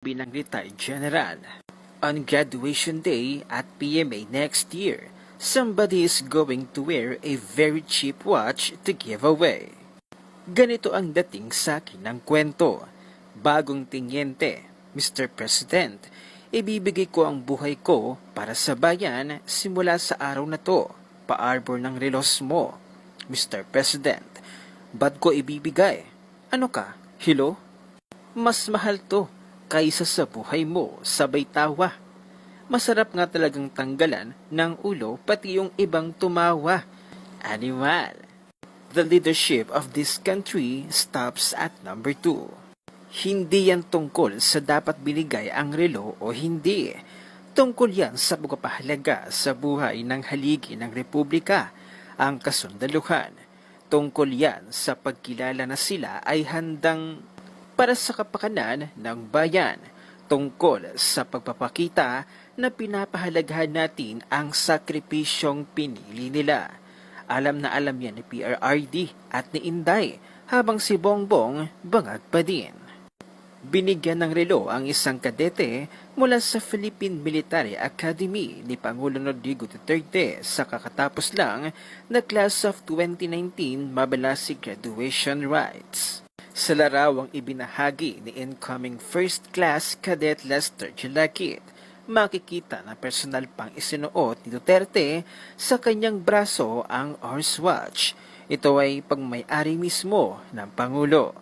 Bilang retired general. On graduation day at PMA next year, somebody is going to wear a very cheap watch to give away. Ganito ang dating sa akin ng kwento. Bagong tinyente, Mr. President, ibibigay ko ang buhay ko para sa bayan simula sa araw na to. Paarbor ng relos mo, Mr. President. Ba't ko ibibigay? Ano ka, hilo? Mas mahal to kaysa sa buhay mo, sabay tawa. Masarap nga talagang tanggalan ng ulo pati yung ibang tumawa. Animal. The leadership of this country stops at number 2. Hindi yan tungkol sa dapat binigay ang relo o hindi. Tungkol yan sa pagpapahalaga sa buhay ng haligi ng Republika, ang kasundaluhan. Tungkol yan sa pagkilala na sila ay handang para sa kapakanan ng bayan, tungkol sa pagpapakita na pinapahalagahan natin ang sakripisyong pinili nila. Alam na alam yan ni PRRD at ni Inday, habang si Bongbong bangag pa din. Binigyan ng relo ang isang kadete mula sa Philippine Military Academy ni Pangulong Rodrigo Duterte sa kakatapos lang na Class of 2019 Mabalasin Graduation Rites. Sa larawang ibinahagi ni incoming First Class Cadet Lester Jalakit, makikita na personal pang isinuot ni Duterte sa kanyang braso ang Horse Watch. Ito ay pagmay-ari mismo ng Pangulo.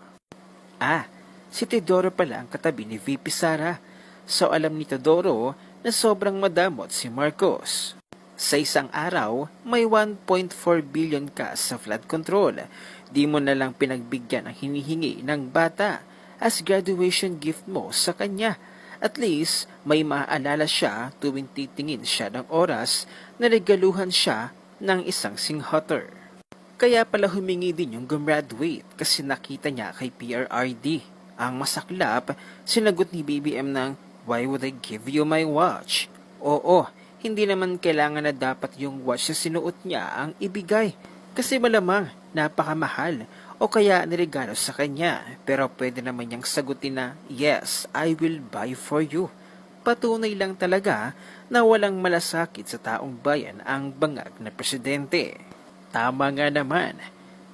Si Teodoro pala ang katabi ni VP Sara. So alam ni Teodoro na sobrang madamot si Marcos. Sa isang araw, may 1.4 billion ka sa flood control. Di mo na lang pinagbigyan ang hinihingi ng bata as graduation gift mo sa kanya. At least, may maaalala siya tuwing titingin siya ng oras na regaluhan siya ng isang singhotter. Kaya pala humingi din yung gumraduate kasi nakita niya kay PRRD. Ang masaklap, sinagot ni BBM ng, "Why would I give you my watch?" Oo, hindi naman kailangan na dapat yung watch na sinuot niya ang ibigay. Kasi malamang napakamahal o kaya niregalo sa kanya. Pero pwede naman niyang sagutin na, "Yes, I will buy for you." Patunay lang talaga na walang malasakit sa taong bayan ang bangag na presidente. Tama nga naman.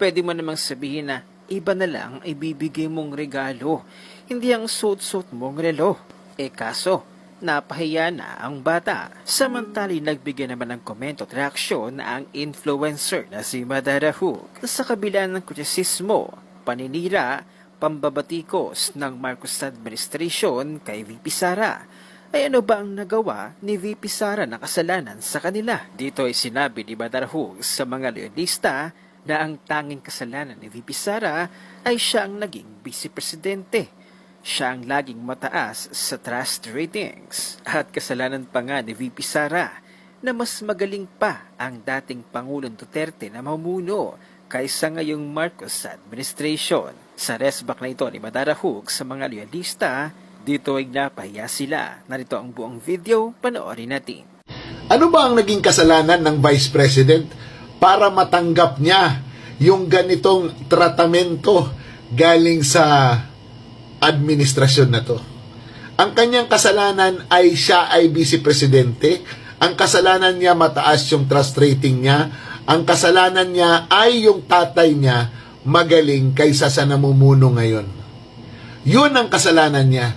Pwede mo namang sabihin na iba na lang ibibigay mong regalo, hindi ang suot-suot mong relo. Kaso, napahiya na ang bata. Samantali nagbigay naman ng komento at reaksyon na ang influencer na si Madara Hug sa kabila ng kritisismo, paninira, pambabatikos ng Marcos administration kay VP Sara. Ay ano ba ang nagawa ni VP Sara na kasalanan sa kanila? Dito ay sinabi ni Madara Hug sa mga loyalista na ang tanging kasalanan ni VP Sara ay siya ang naging vice-presidente. Siya ang laging mataas sa trust ratings. At kasalanan pa nga ni VP Sara na mas magaling pa ang dating Pangulong Duterte na mamuno kaysa ngayong Marcos administration. Sa resback na ito ni Madara Hug sa mga loyalista, dito ay napahiya sila. Narito ang buong video, panoorin natin. Ano ba ang naging kasalanan ng Vice President para matanggap niya yung ganitong tratamento galing sa administrasyon na to? Ang kanyang kasalanan ay siya ay vice-presidente. Ang kasalanan niya mataas yung trust rating niya. Ang kasalanan niya ay yung tatay niya magaling kaysa sa namumuno ngayon. Yun ang kasalanan niya.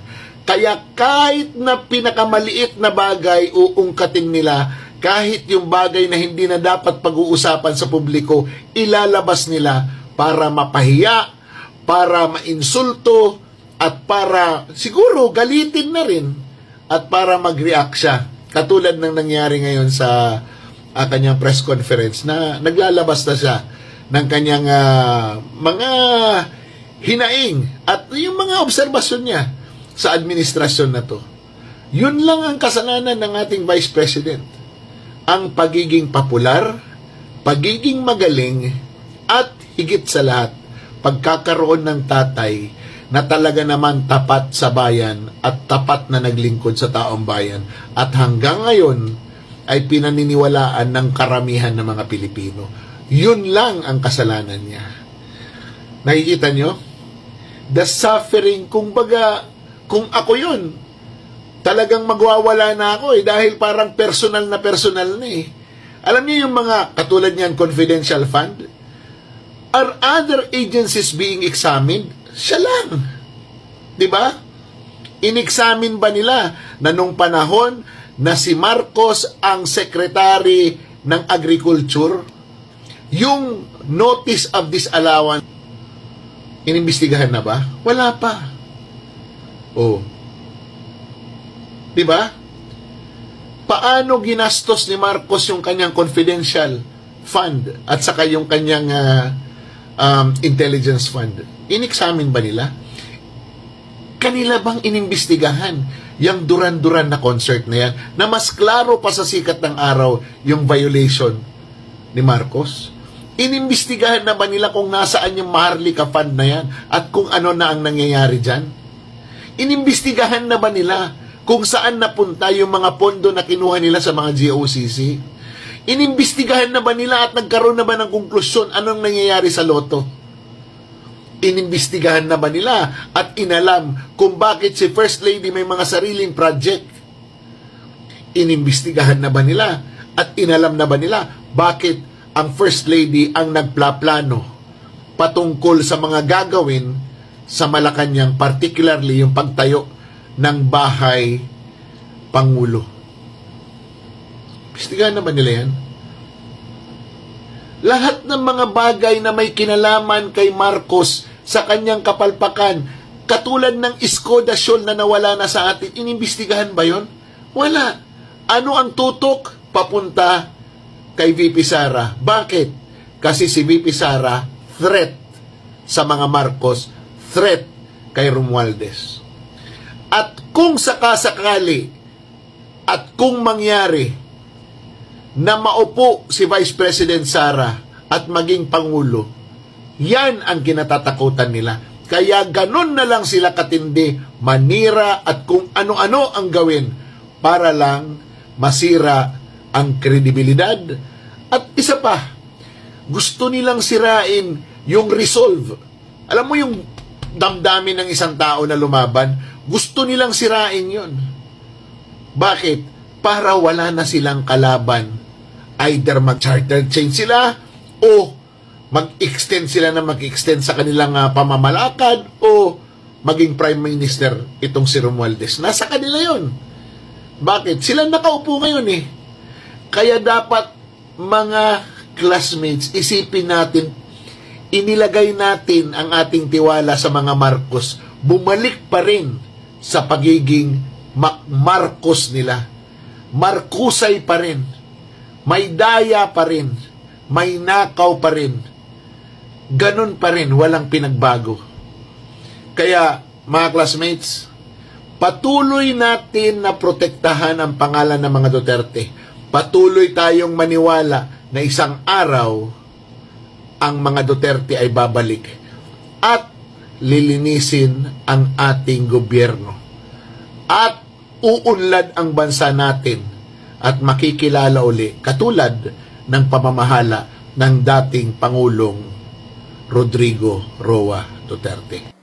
Kaya kahit na pinakamaliit na bagay uungkatin nila, kahit yung bagay na hindi na dapat pag-uusapan sa publiko, ilalabas nila para mapahiya, para mainsulto, at para siguro galitin na rin, at para mag-react siya. Katulad ng nangyari ngayon sa kanyang press conference na naglalabas na siya ng kanyang mga hinaing at yung mga obserbasyon niya sa administrasyon na to. Yun lang ang kasalanan ng ating Vice President. Ang pagiging popular, pagiging magaling, at higit sa lahat, pagkakaroon ng tatay na talaga naman tapat sa bayan at tapat na naglingkod sa taong bayan. At hanggang ngayon ay pinaniniwalaan ng karamihan ng mga Pilipino. Yun lang ang kasalanan niya. Nakikita nyo? The suffering, kumbaga, Kung ako yun, talagang magwawala na ako dahil parang personal na Alam niyo yung mga katulad niyan, confidential fund? Are other agencies being examined? Siya lang. Diba? In-examine ba nila na nung panahon na si Marcos ang Secretary ng Agriculture, yung notice of disallowance, inimbestigahan na ba? Wala pa. Oh. Diba? Paano ginastos ni Marcos yung kanyang confidential fund at saka yung kanyang intelligence fund? In-examine ba nila? Kanila bang inimbestigahan yung duran-duran na concert na yan na mas klaro pa sa sikat ng araw yung violation ni Marcos? Inimbestigahan na ba nila kung nasaan yung Maharlika fund na yan at kung ano na ang nangyayari dyan? Inimbestigahan na ba nila kung saan napunta yung mga pondo na kinuha nila sa mga GOCC? Inimbestigahan na ba nila at nagkaroon na ba ng konklusyon anong nangyayari sa loto? Inimbestigahan na ba nila at inalam kung bakit si First Lady may mga sariling project? Inimbestigahan na ba nila at inalam na ba nila bakit ang First Lady ang nagplaplano patungkol sa mga gagawin sa Malacanang, particularly yung pagtayo ng bahay Pangulo? Investigahan na ba nila yan? Lahat ng mga bagay na may kinalaman kay Marcos sa kanyang kapalpakan, katulad ng Skoda Shoal na nawala na sa atin, inimbestigahan ba yon? Wala. Ano ang tutok? Papunta kay VP Sara. Bakit? Kasi si VP Sara, threat sa mga Marcos, threat kay Romualdez. At kung sakasakali at kung mangyari na maupo si Vice President Sara at maging Pangulo, yan ang kinatatakutan nila. Kaya ganun na lang sila katindi, manira at kung ano-ano ang gawin para lang masira ang kredibilidad. At isa pa, gusto nilang sirain yung resolve. Alam mo yung damdamin ng isang tao na lumaban, gusto nilang sirain yon. Bakit? Para wala na silang kalaban. Either mag-charter change sila o mag-extend sila na mag-extend sa kanilang pamamalakad o maging Prime Minister itong si Romualdez. Nasa kanila yon. Bakit? Sila nakaupo ngayon eh. Kaya dapat mga classmates, isipin natin, inilagay natin ang ating tiwala sa mga Marcos. Bumalik pa rin sa pagiging Marcos nila. Marcosay pa rin. May daya pa rin. May nakaw pa rin. Ganun pa rin. Walang pinagbago. Kaya, mga classmates, patuloy natin na protektahan ang pangalan ng mga Duterte. Patuloy tayong maniwala na isang araw ang mga Duterte ay babalik at lilinisin ang ating gobyerno. At uunlad ang bansa natin at makikilala uli katulad ng pamamahala ng dating Pangulong Rodrigo Roa Duterte.